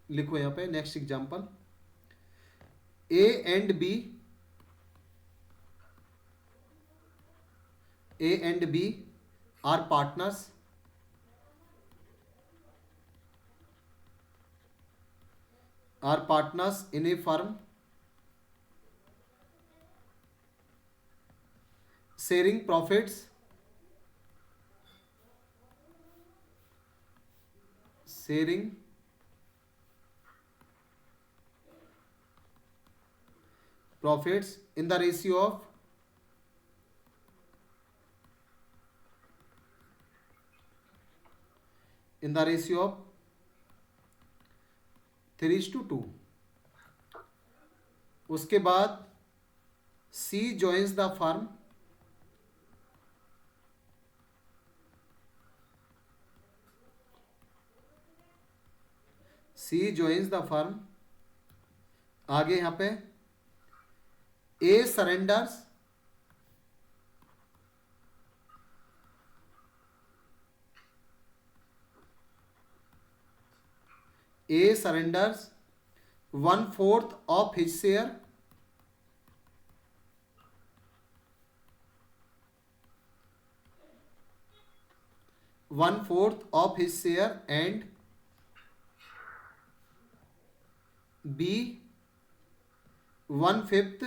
लिखो यहां पे next example, A and B, A and B are partners, in a firm sharing profits, sharing profits in the ratio of 3:2। उसके बाद सी joins the firm, आगे यहां पे ए surrenders, A surrenders 1/4 of his share, and B 1/5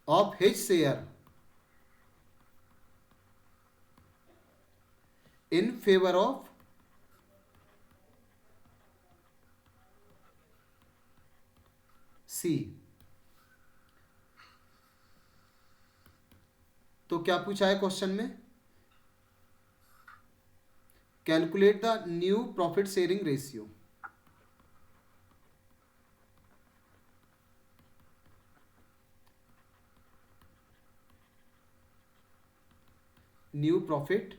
of his share in favor of C। तो क्या पूछा है question में, calculate the new profit sharing ratio. New profit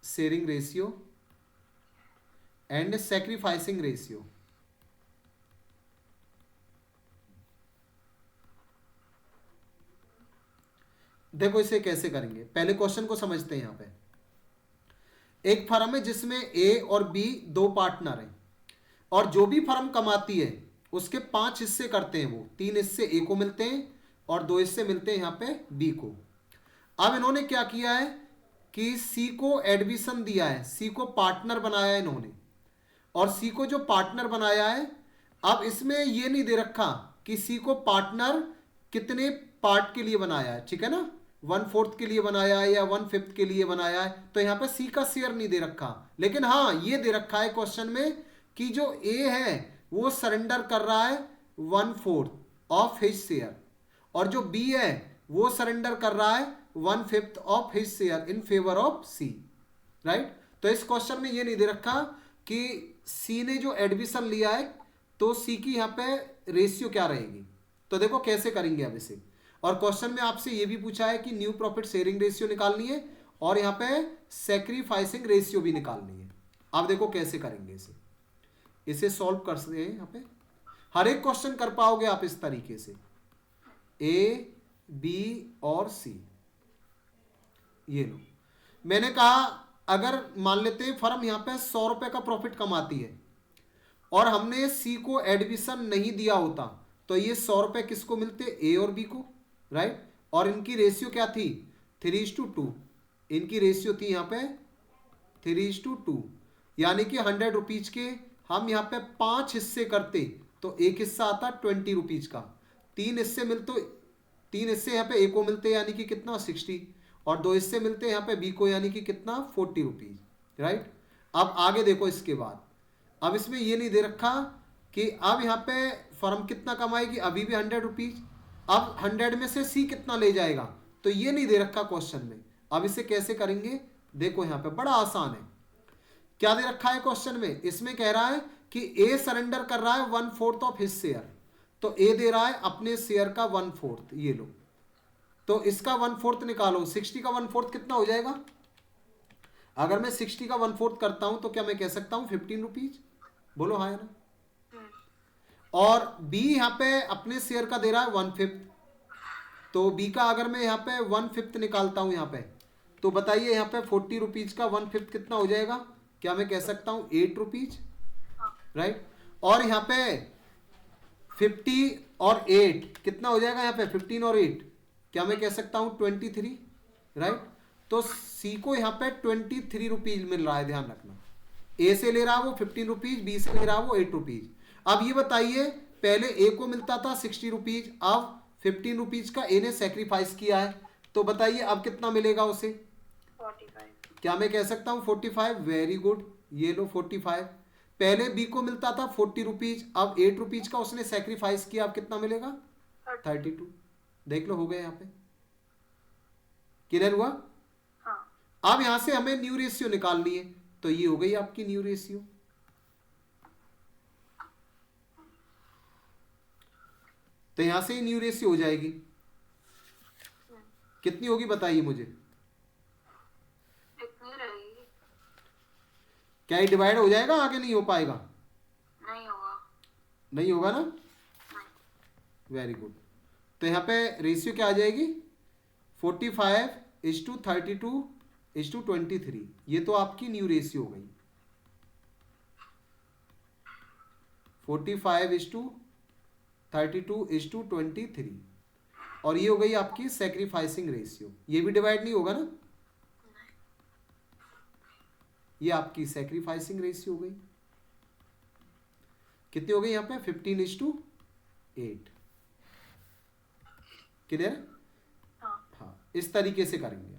sharing ratio and sacrificing ratio. देखो इसे कैसे करेंगे, पहले क्वेश्चन को समझते हैं। यहां पे एक फर्म है जिसमें ए और बी दो पार्टनर हैं, और जो भी फर्म कमाती है उसके 5 हिस्से करते हैं वो, 3 हिस्से ए को मिलते हैं और 2 हिस्से मिलते हैं यहां पे बी को। अब इन्होंने क्या किया है कि सी को एडमिशन दिया है, सी को पार्टनर बनाया है इन्होंने, और सी को जो पार्टनर बनाया है, अब इसमें ये नहीं दे रखा कि सी को पार्टनर कितने पार्ट के लिए बनाया है, ठीक है ना, 1/4 के लिए बनाया है या 1/5 के लिए बनाया है, तो यहां पे सी का शेयर नहीं दे रखा। लेकिन हाँ ये दे रखा है क्वेश्चन में कि जो ए है वो सरेंडर कर रहा है 1/4 ऑफ हिज शेयर, और जो बी है वो सरेंडर कर रहा है 1/5 of his share in favour of C, right. तो इस क्वेश्चन में ये नहीं दे रखा कि सी ने जो एडमिशन लिया है तो सी की यहां पे रेशियो क्या रहेगी। तो देखो कैसे करेंगे अब इसे, और क्वेश्चन में आपसे ये भी पूछा है कि न्यू प्रॉफिट शेयरिंग रेशियो निकालनी है और यहां पे सैक्रिफाइसिंग रेशियो भी निकालनी है। अब देखो कैसे करेंगे इसे सॉल्व कर सकते हैं। यहां पे हर एक क्वेश्चन कर पाओगे आप इस तरीके से, ए बी और सी। ये लो, मैंने कहा अगर मान लेते हैं फर्म यहां पे 100 रुपए का प्रॉफिट कमाती है और हमने सी को एडमिशन नहीं दिया होता तो ये 100 रुपए किसको मिलते, ए और बी को, राइट। और इनकी रेशियो क्या थी, 3:2। इनकी रेशियो थी यहां पे 3:2, यानी कि 100 रुपीज के हम यहां पे 5 हिस्से करते तो एक हिस्सा आता 20 रुपीज का, 3 हिस्से मिलते, 3 हिस्से यहां पे ए को मिलते यानी कि कितना 60, और 2 हिस्से मिलते हैं यहां पे बी को यानी कि कितना 40 रुपीज, राइट। अब आगे देखो इसके बाद, अब इसमें ये नहीं दे रखा कि अब यहां पे फर्म कितना कमाएगी, अभी भी 100 रुपीज, अब 100 में से सी कितना ले जाएगा, तो ये नहीं दे रखा क्वेश्चन में। अब इसे कैसे करेंगे, देखो यहां पे बड़ा आसान है। क्या दे रखा है क्वेश्चन में, इसमें कह रहा है कि ए सरेंडर कर रहा है 1/4 ऑफ हिज शेयर, तो ए दे रहा है अपने शेयर का 1/4, ये लो, तो इसका 1/4 निकालो, 60 का 1/4 कितना हो जाएगा। अगर मैं 60 का 1/4 करता हूं तो क्या मैं कह सकता हूं 15 रुपीज, बोलो हाँ या ना। और बी यहां पे अपने शेयर का दे रहा है 1/5, तो बी का अगर मैं यहाँ पे 1/5 निकालता हूँ यहाँ पे, तो बताइए यहाँ पे 40 रुपीज का 1/5 कितना हो जाएगा? क्या मैं कह सकता हूँ 8 रुपीज, राइट। और यहाँ पे 50 और 8 कितना हो जाएगा? यहाँ पे 15 और 8 क्या मैं कह सकता हूँ 23, राइट। तो सी को यहाँ पे 23 रुपीज मिल रहा है, ध्यान रखना। ए से ले रहा वो 15 रुपीज, बी से ले रहा वो 8 रुपीज। अब ये बताइए, पहले ए को मिलता था 60 रुपीज, अब 15 रुपीज का ए ने सेक्रीफाइस किया है, तो बताइए अब कितना मिलेगा उसे? 45। क्या मैं कह सकता हूँ 45? वेरी गुड, ये लो 45। पहले बी को मिलता था 40 रुपीज, अब 8 रुपीज का उसने सेक्रीफाइस किया, अब कितना मिलेगा? 32। देख लो, हो गए यहाँ पे। क्लियर हुआ? हाँ। अब यहां से हमें न्यू रेशियो निकालनी है, तो ये हो गई आपकी न्यू रेशियो। तो यहां से न्यू रेशियो हो जाएगी। कितनी होगी बताइए मुझे? इतनी रहेगी। क्या ये डिवाइड हो जाएगा? आगे नहीं हो पाएगा? नहीं होगा। नहीं होगा ना? नहीं। Very good. तो यहाँ पे रेशियो क्या आ जाएगी? 45:32:23। ये तो आपकी न्यू रेशियो हो गई। 45:32:23, और ये हो गई आपकी सेक्रीफाइसिंग रेशियो। ये भी डिवाइड नहीं होगा ना? ये आपकी सेक्रीफाइसिंग रेशियो हो गई। कितनी हो गई यहाँ पे? 15:8। क्लियर? हाँ। हाँ, इस तरीके से करेंगे।